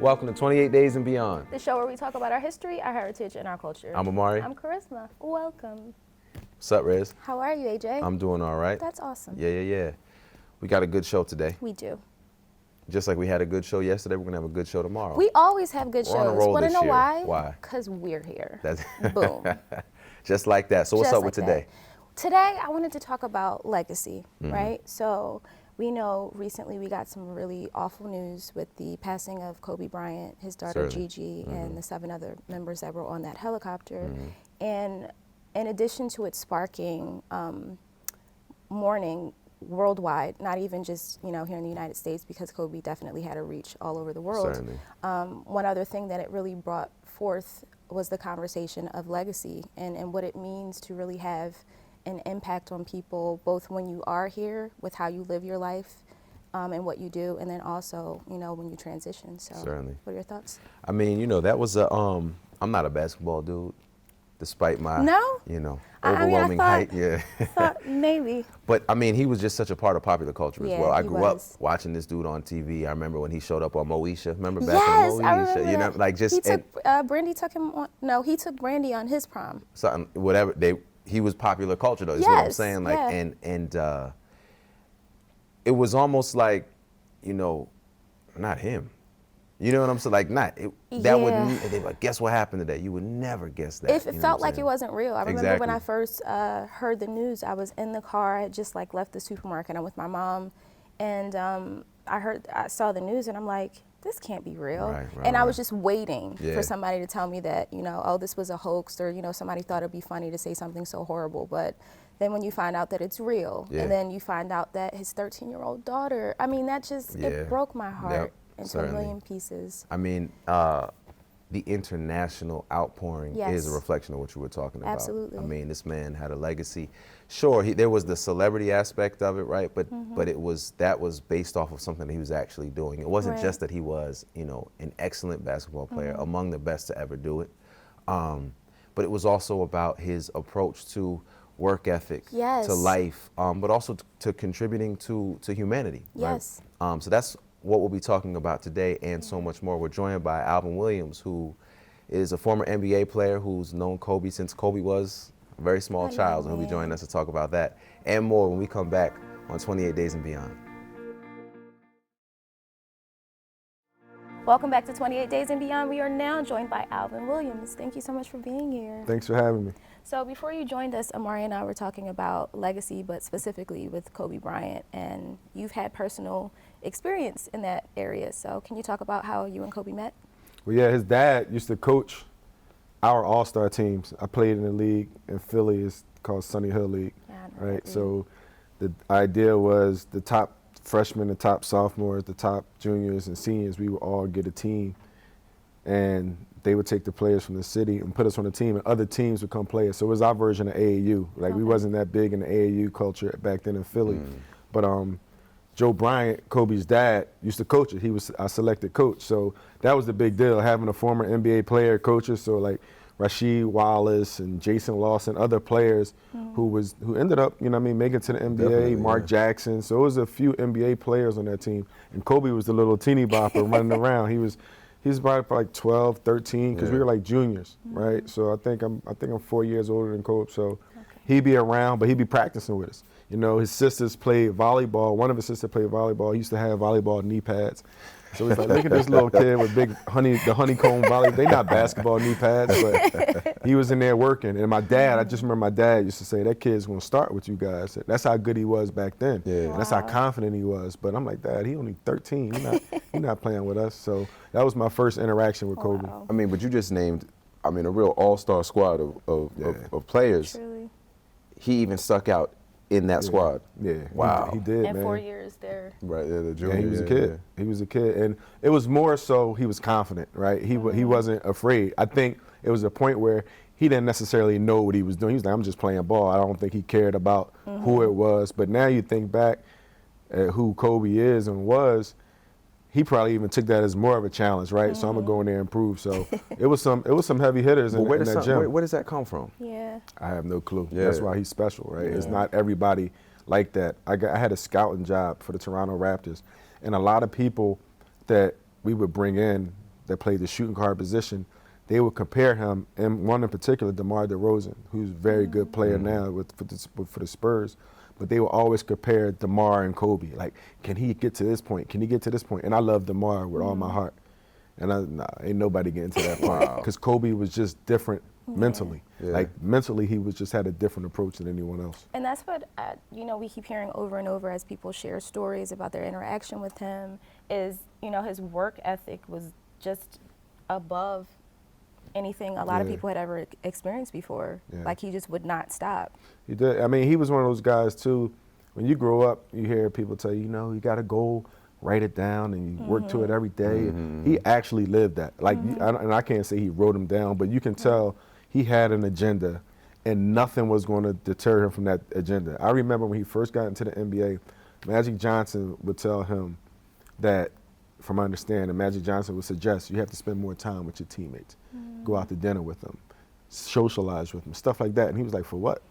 Welcome to 28 Days and Beyond. The show where we talk about our history, our heritage, and our culture. I'm Amari. I'm Charisma. Welcome. What's up, Riz? How are you, AJ? I'm doing all right. That's awesome. Yeah. We got a good show today. We do. Just like we had a good show yesterday, we're going to have a good show tomorrow. We always have good We're on a shows. roll Want to this know year. why? Why? Because we're here. That's Boom. Just like that. So what's Just up with like today? that. Today, I wanted to talk about legacy, Mm-hmm. right? So we know recently we got some really awful news with the passing of Kobe Bryant, his daughter Certainly. Gigi, Mm-hmm. and the 7 other members that were on that helicopter. Mm-hmm. And in addition to it sparking mourning worldwide, not even just here in the United States, because Kobe definitely had a reach all over the world. Certainly. One other thing that it really brought forth was the conversation of legacy and what it means to really have an impact on people, both when you are here with how you live your life and what you do, and then also when you transition. So Certainly. what are your thoughts? I mean, that was a, I'm not a basketball dude, despite my, overwhelming height. Yeah. I thought maybe. But I mean, he was just such a part of popular culture as Yeah, well. I he grew up was. watching this dude on TV. I remember when he showed up on Moesha. Remember back Yes, in I Moesha? remember that. Like just he took Brandy took him on. No, he took Brandy on his prom. something, whatever he was popular culture though. Is what I'm Yes, saying. Like yeah. and it was almost like, not him. You know what I'm saying? Like that wouldn't. They like, guess what happened today? You would never guess that. It felt like it wasn't real. I remember when I Exactly. first heard the news, I was in the car. I had just left the supermarket. I'm with my mom, and I saw the news, and I'm like, this can't be real. Right, and I right. was just waiting Yeah. for somebody to tell me that, oh, this was a hoax, or somebody thought it'd be funny to say something so horrible. But then when you find out that it's real, Yeah. and then you find out that his 13-year-old daughter, I mean, that just Yeah. it broke my heart Yep, into certainly. a million pieces. I mean, the international outpouring Yes. is a reflection of what you were talking about. Absolutely. I mean, this man had a legacy. Sure, there was the celebrity aspect of it, right? But that was based off of something that he was actually doing. It wasn't Right. just that he was, an excellent basketball player, among the best to ever do it. But it was also about his approach to work ethic, Yes. to life, but also to contributing to humanity. Yes. Right? So that's what we'll be talking about today and so much more. We're joined by Alvin Williams, who is a former NBA player who's known Kobe since Kobe was a very small I know, child, and he'll be man. joining us to talk about that and more when we come back on 28 Days and Beyond. Welcome back to 28 Days and Beyond. We are now joined by Alvin Williams. Thank you so much for being here. Thanks for having me. So before you joined us, Amari and I were talking about legacy, but specifically with Kobe Bryant, and you've had personal experience in that area. So can you talk about how you and Kobe met? Well, yeah, his dad used to coach our all-star teams. I played in a league in Philly. It's called Sunny Hill League, Yeah, I know right? that So the idea was the top freshmen, the top sophomores, the top juniors and seniors, we would all get a team, and they would take the players from the city and put us on the team, and other teams would come play us. So it was our version of AAU. Like, we Okay. wasn't that big in the AAU culture back then in Philly. But Joe Bryant, Kobe's dad, used to coach it. He was our selected coach. So that was the big deal, having a former NBA player coach us. So like Rasheed Wallace and Jason Lawson, other players who ended up, making it to the NBA, Definitely, Mark yeah. Jackson. So it was a few NBA players on that team. And Kobe was the little teeny bopper running around. He was probably like 12, 13, because we Yeah. were like juniors, right? So I think I'm 4 years older than Kobe. So he'd be around, but he'd be practicing with us. His sisters played volleyball. One of his sisters played volleyball. He used to have volleyball knee pads. So he's like, look at this little kid with the honeycomb volleyball. They not basketball knee pads, but he was in there working. And my dad, I just remember my dad used to say, that kid's gonna start with you guys. That's how good he was back then. Yeah. And that's how confident he was. But I'm like, Dad, he only 13. He not playing with us. So that was my first interaction with Kobe. Wow. I mean, but you just named, a real all-star squad of players. Truly. He even stuck out in that squad. Yeah. Wow. He did, In man. 4 years there. Right there, the junior. Yeah, he was a kid. He was a kid, and it was more so he was confident, right? He wasn't afraid. I think it was a point where he didn't necessarily know what he was doing. He was like, I'm just playing ball. I don't think he cared about who it was. But now you think back at who Kobe is and was, he probably even took that as more of a challenge, right? So I'm gonna go in there and prove. So it was some heavy hitters in that gym. Where does that come from? Yeah. I have no clue. Yeah. That's why he's special, right? It's Yeah. not everybody like that. I had a scouting job for the Toronto Raptors, and a lot of people that we would bring in that played the shooting guard position, they would compare him, and one in particular, DeMar DeRozan, who's a very good player now for the Spurs, but they will always compare DeMar and Kobe. Like, can he get to this point? Can he get to this point? And I love DeMar with all my heart. And ain't nobody getting to that point. Because Kobe was just different mentally. Yeah. Like, mentally, he was just had a different approach than anyone else. And that's what, we keep hearing over and over as people share stories about their interaction with him is, his work ethic was just above anything a lot of people had ever experienced before. Yeah. Like, he just would not stop. He did. I mean, he was one of those guys, too. When you grow up, you hear people tell you, you got a goal, write it down, and you work to it every day. He actually lived that. Like, and I can't say he wrote them down, but you can tell he had an agenda, and nothing was going to deter him from that agenda. I remember when he first got into the NBA, Magic Johnson would tell him that, from my understanding, Magic Johnson would suggest you have to spend more time with your teammates, go out to dinner with them, socialize with them, stuff like that. And he was like, for what?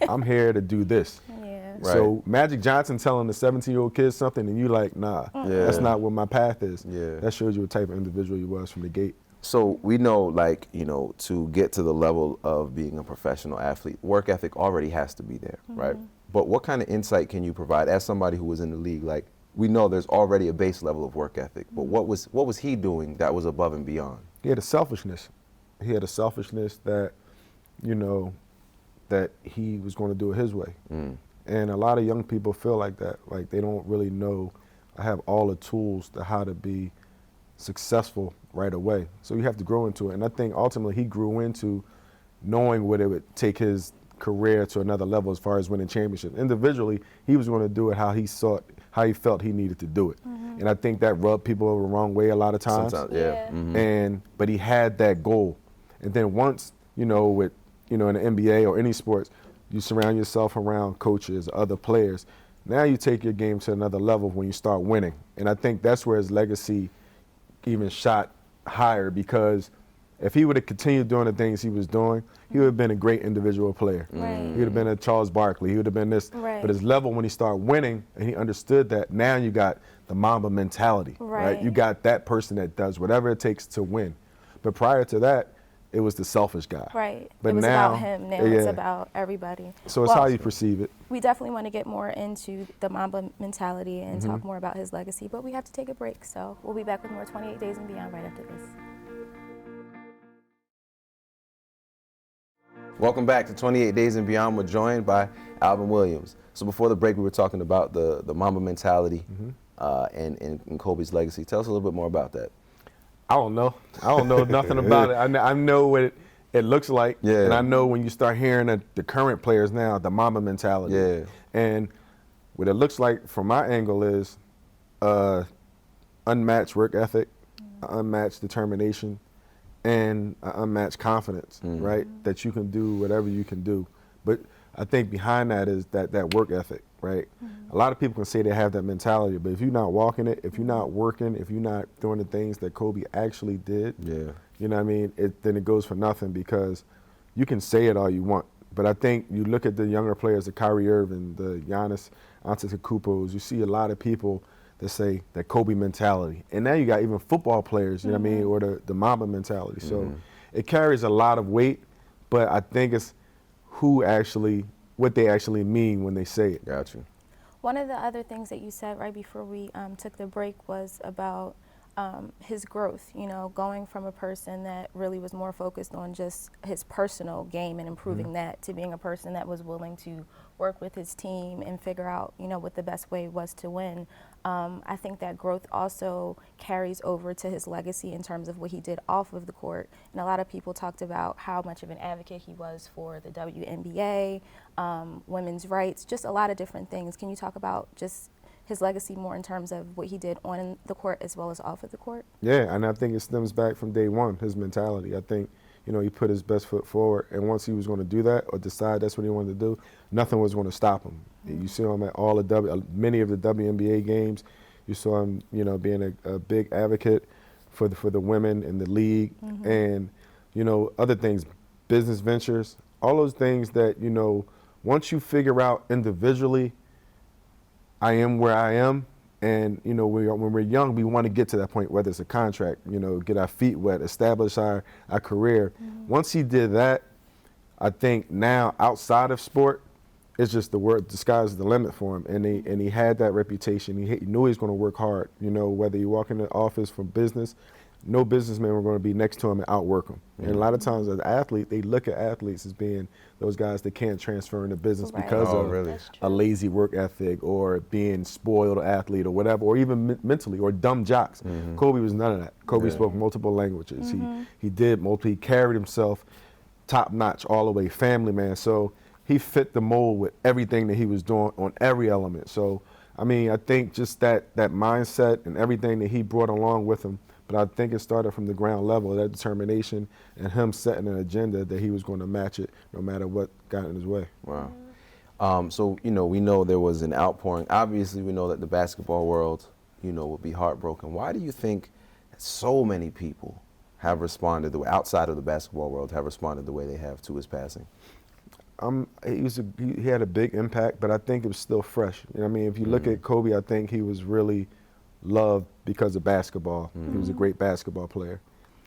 I'm here to do this. Yeah. Right. So Magic Johnson telling the 17-year-old kid something, and you like, nah, that's not what my path is. Yeah. That shows you what type of individual you was from the gate. So we know, to get to the level of being a professional athlete, work ethic already has to be there, right? But what kind of insight can you provide as somebody who was in the league? Like, we know there's already a base level of work ethic, but what was he doing that was above and beyond? He had a selfishness. He had a selfishness that, that he was going to do it his way. And a lot of young people feel like that. Like, they don't really know, I have all the tools to how to be successful right away. So you have to grow into it. And I think ultimately he grew into knowing what it would take his career to another level as far as winning championships. Individually, he was going to do it how he felt he needed to do it. And I think that rubbed people the wrong way a lot of times. Sometimes, yeah. But he had that goal. And then once, in the NBA or any sports, you surround yourself around coaches, other players. Now you take your game to another level when you start winning. And I think that's where his legacy even shot higher, because if he would have continued doing the things he was doing, he would have been a great individual player. Right. He would have been a Charles Barkley. He would have been this. Right. But his level, when he started winning and he understood that, now you got the Mamba mentality. Right. You got that person that does whatever it takes to win. But prior to that, it was the selfish guy. Right. But it was now, about him. Now it's about everybody. So it's how you perceive it. We definitely want to get more into the Mamba mentality and talk more about his legacy, but we have to take a break. So we'll be back with more 28 Days and Beyond right after this. Welcome back to 28 Days and Beyond. We're joined by Alvin Williams. So before the break, we were talking about the Mamba mentality and Kobe's legacy. Tell us a little bit more about that. I don't know. I don't know nothing about it. I know what it looks like. Yeah. And I know when you start hearing the current players now, the Mamba mentality. Yeah. And what it looks like from my angle is unmatched work ethic, unmatched determination, and unmatched confidence, right? That you can do whatever you can do. But I think behind that is that work ethic, right? A lot of people can say they have that mentality, but if you're not walking it, if you're not working, if you're not doing the things that Kobe actually did, you know what I mean, then it goes for nothing, because you can say it all you want. But I think you look at the younger players, the Kyrie Irving, the Giannis Antetokounmpos, you see a lot of people that say that Kobe mentality. And now you got even football players, you know what I mean, or the Mamba mentality. So it carries a lot of weight, but I think it's what they actually mean when they say it. Got you. One of the other things that you said right before we took the break was about his growth, going from a person that really was more focused on just his personal game and improving that, to being a person that was willing to work with his team and figure out, what the best way was to win. I think that growth also carries over to his legacy in terms of what he did off of the court. And a lot of people talked about how much of an advocate he was for the WNBA, women's rights, just a lot of different things. Can you talk about just his legacy more in terms of what he did on the court as well as off of the court? Yeah, and I think it stems back from day one, his mentality. I think, he put his best foot forward, and once he was going to do that or decide that's what he wanted to do, nothing was going to stop him. You see him at many of the WNBA games. You saw him, being a big advocate for the women in the league, and, other things, business ventures, all those things that, once you figure out individually, I am where I am, And, you know, when we're young, we want to get to that point, whether it's a contract, you know, get our feet wet, establish our career. Once he did that, I think now outside of sport, it's just the sky's the limit for him. And he had that reputation. He knew he was going to work hard. You know, whether you walk in the office for business, no businessman were going to be next to him and outwork him. And a lot of times as an athlete, they look at athletes as being those guys that can't transfer into business because of a lazy work ethic or being spoiled athlete or whatever, or even mentally, or dumb jocks. Kobe was none of that. Kobe spoke multiple languages. He carried himself top notch all the way, family man. So he fit the mold with everything that he was doing on every element. So, I mean, I think just that mindset and everything that he brought along with him. But I think it started from the ground level, that determination and him setting an agenda that he was going to match it no matter what got in his way. Wow. So, you know, we know there was an outpouring. Obviously, we know that the basketball world, you know, would be heartbroken. Why do you think that so many people have responded, outside of the basketball world, have responded the way they have to his passing? He had a big impact, but I think it was still fresh. You know what I mean? If you look at Kobe, I think he was really loved because of basketball. He was a great basketball player.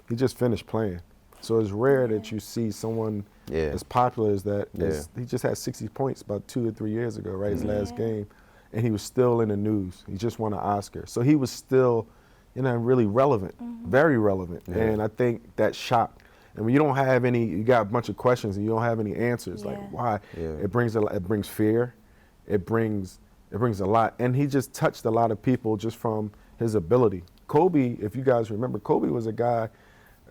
He just finished playing. So it's rare that you see someone as popular as that. He just had 60 points about 2 or 3 years ago, right? His last game. And he was still in the news. He just won an Oscar. So he was still, you know, really relevant, very relevant. And I think that shocked. And when you don't have you got a bunch of questions and you don't have any answers, like why? It brings fear. It brings a lot. And he just touched a lot of people just from his ability. Kobe, if you guys remember, Kobe was a guy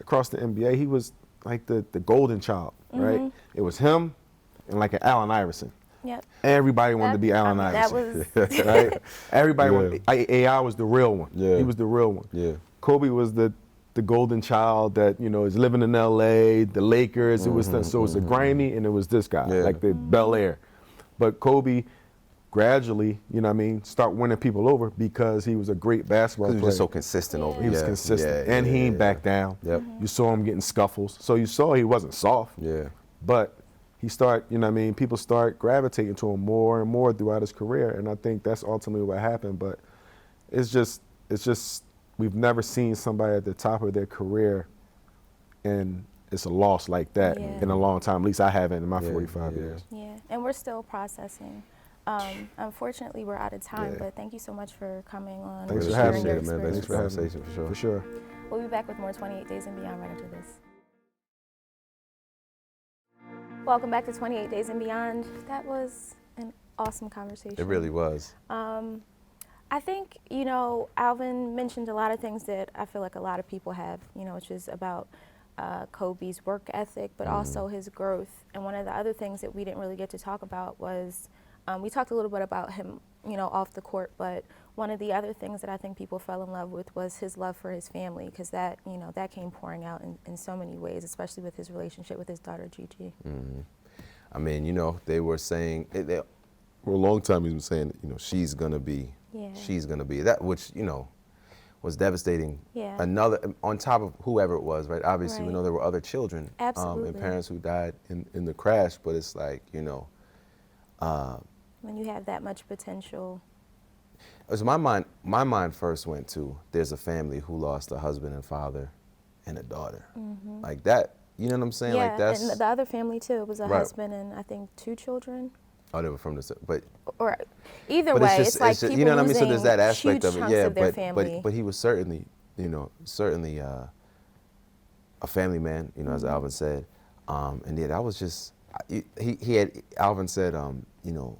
across the NBA. He was like the golden child, right? It was him and like an Allen Iverson. Yep. Everybody wanted to be Allen Iverson. That was right? Everybody wanted. AI was the real one. He was the real one. Kobe was the golden child that, you know, is living in LA, the Lakers. It was so it was the grimy and it was this guy, like the Bel Air. But Kobe gradually, you know what I mean, start winning people over because he was a great basketball player. He was just so consistent over. He was consistent. And he ain't back down. You saw him getting scuffles. So you saw he wasn't soft. But he you know what I mean, people start gravitating to him more and more throughout his career. And I think that's ultimately what happened. But it's just we've never seen somebody at the top of their career and it's a loss like that in a long time. At least I haven't in my 45 years. Yeah, and we're still processing. Unfortunately, we're out of time, but thank you so much for coming on. Thanks for having me, man. Thanks for having me. For sure. We'll be back with more 28 Days and Beyond right after this. Welcome back to 28 Days and Beyond. That was an awesome conversation. It really was. I think, you know, Alvin mentioned a lot of things that I feel like a lot of people have, you know, which is about Kobe's work ethic, but also his growth. And one of the other things that we didn't really get to talk about was, we talked a little bit about him, you know, off the court, but one of the other things that I think people fell in love with was his love for his family, because that, you know, that came pouring out in so many ways, especially with his relationship with his daughter, Gigi. I mean, you know, they were saying, for a long time he's been saying, you know, she's going to be that, which, you know, was devastating. Another, on top of whoever it was, right? Obviously, we know there were other children and parents who died in the crash, but it's like, you know. When you have that much potential. So my mind first went to, there's a family who lost a husband and father and a daughter. Like that, you know what I'm saying? Yeah, like that's, and the other family too, it was a husband and I think 2 children. Oh, they were from the, but. Or either way, it's like people you know what I mean? So there's that aspect of it, yeah. Of their family. But he was certainly, you know, a family man, you know, as Alvin said. And yeah, that was just, Alvin said, you know,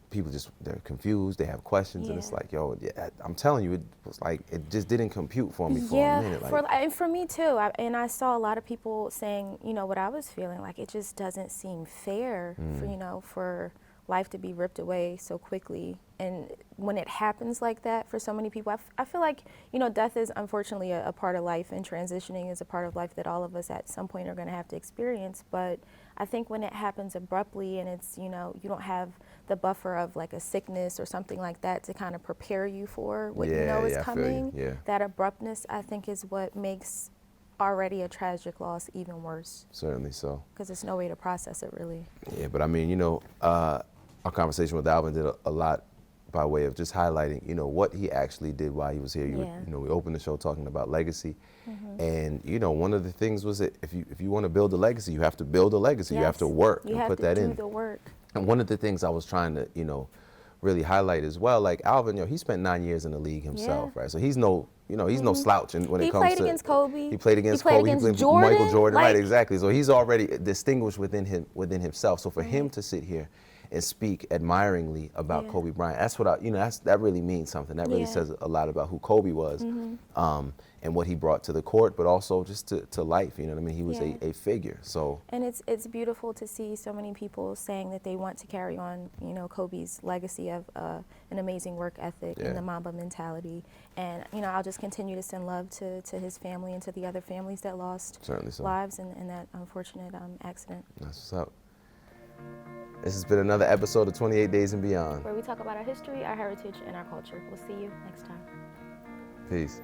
people they're confused, they have questions, and it's like, yo, I'm telling you, it was like, it just didn't compute for me for a minute. And for me too, and I saw a lot of people saying, you know, what I was feeling, like it just doesn't seem fair for, you know, for life to be ripped away so quickly. And when it happens like that for so many people, I feel like, you know, death is unfortunately a part of life, and transitioning is a part of life that all of us at some point are going to have to experience. But I think when it happens abruptly and it's, you know, you don't have the buffer of like a sickness or something like that to kind of prepare you for what you know is coming, that abruptness, I think, is what makes already a tragic loss even worse. Certainly so. Because there's no way to process it really. Yeah, but I mean, you know, our conversation with Alvin did a lot by way of just highlighting, what he actually did while he was here. Yeah. We opened the show talking about legacy. Mm-hmm. And, one of the things was that if you want to build a legacy, you have to build a legacy. Yes. You have to work you and have put to that do in. the work. And one of the things I was trying to, really highlight as well, like Alvin, he spent 9 years in the league himself, Yeah. right? So he's no, he's no slouch when He it comes to. played against Kobe. He played against He played Kobe. against He played Jordan. Michael Jordan, right? Like- Exactly. So he's already distinguished within himself. So for him to sit here and speak admiringly about Yeah. Kobe Bryant, that's what that really means something. That really Yeah. says a lot about who Kobe was, and what he brought to the court, but also just to life. You know what I mean? He was Yeah. a figure. So. And it's beautiful to see so many people saying that they want to carry on, Kobe's legacy of an amazing work ethic Yeah. and the Mamba mentality. And, I'll just continue to send love to his family and to the other families that lost Certainly so. lives in that unfortunate accident. That's what's up. This has been another episode of 28 Days and Beyond. Where we talk about our history, our heritage, and our culture. We'll see you next time. Peace.